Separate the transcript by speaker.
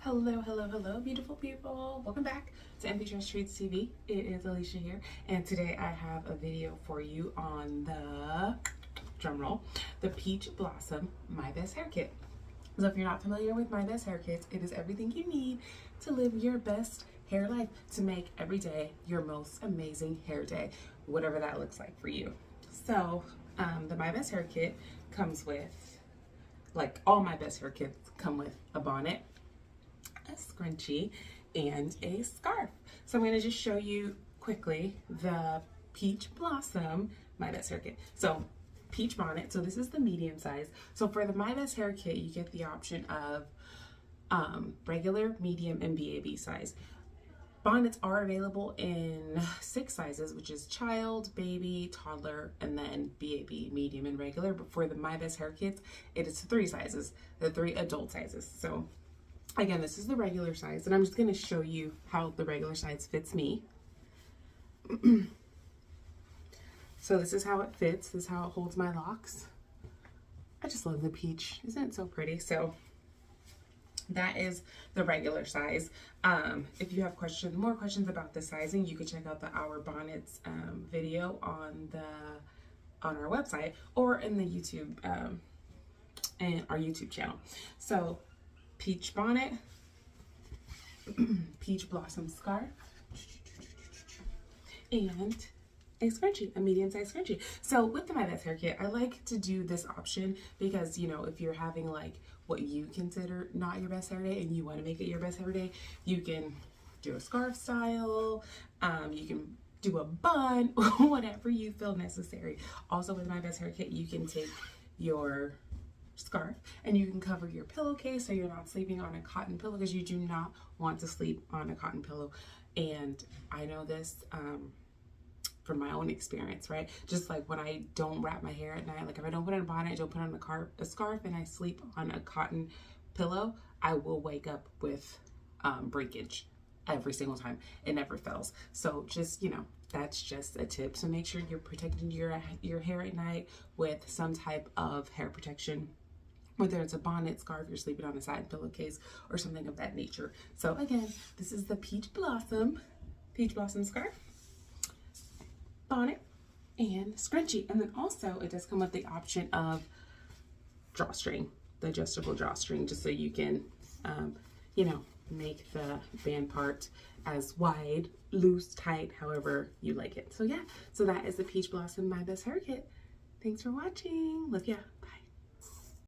Speaker 1: Hello, hello, hello, beautiful people. Welcome back to NPTressTreats TV. It is Alicia here, and today I have a video for you on the, drumroll, the Peach Blossom My Best Hair Kit. So if you're not familiar with My Best Hair Kits, it is everything you need to live your best hair life, to make every day your most amazing hair day, whatever that looks like for you. So the My Best Hair Kit comes with, like all My Best Hair Kits come with a bonnet, a scrunchie, and a scarf. So I'm going to just show you quickly the Peach Blossom My Best Hair Kit. So peach bonnet, so this is the medium size. So for the My Best Hair Kit, you get the option of regular, medium, and BAB size. Bonnets are available in 6 sizes, which is child, baby, toddler, and then BAB, medium, and regular. But for the My Best Hair Kits, it is 3 sizes, the 3 adult sizes. So again, this is the regular size, and I'm just going to show you how the regular size fits me. So this is how it fits. This is how it holds my locks. I just love the peach. Isn't it so pretty? So that is the regular size. If you have more questions about the sizing, you can check out the Our Bonnets video on our website or in the YouTube and our YouTube channel. So peach bonnet, peach blossom scarf, and a scrunchie, a medium-sized scrunchie. So with the My Best Hair Kit, I like to do this option because, you know, if you're having like what you consider not your best hair day and you want to make it your best hair day, you can do a scarf style, you can do a bun, whatever you feel necessary. Also with My Best Hair Kit, you can take your scarf and you can cover your pillowcase so you're not sleeping on a cotton pillow, because you do not want to sleep on a cotton pillow. And I know this from my own experience, right? Just like when I don't wrap my hair at night, like if I don't put on a bonnet, I don't put on a scarf, and I sleep on a cotton pillow, I will wake up with breakage every single time. It never fails. So just, you know, that's just a tip. So make sure you're protecting your hair at night with some type of hair protection, whether it's a bonnet, scarf, you're sleeping on a satin pillowcase, or something of that nature. So again, this is the Peach Blossom scarf, bonnet, and scrunchie. And then also it does come with the option of drawstring, the adjustable drawstring, just so you can, you know, make the band part as wide, loose, tight, however you like it. So yeah, so that is the Peach Blossom My Best Hair Kit. Thanks for watching. Love ya.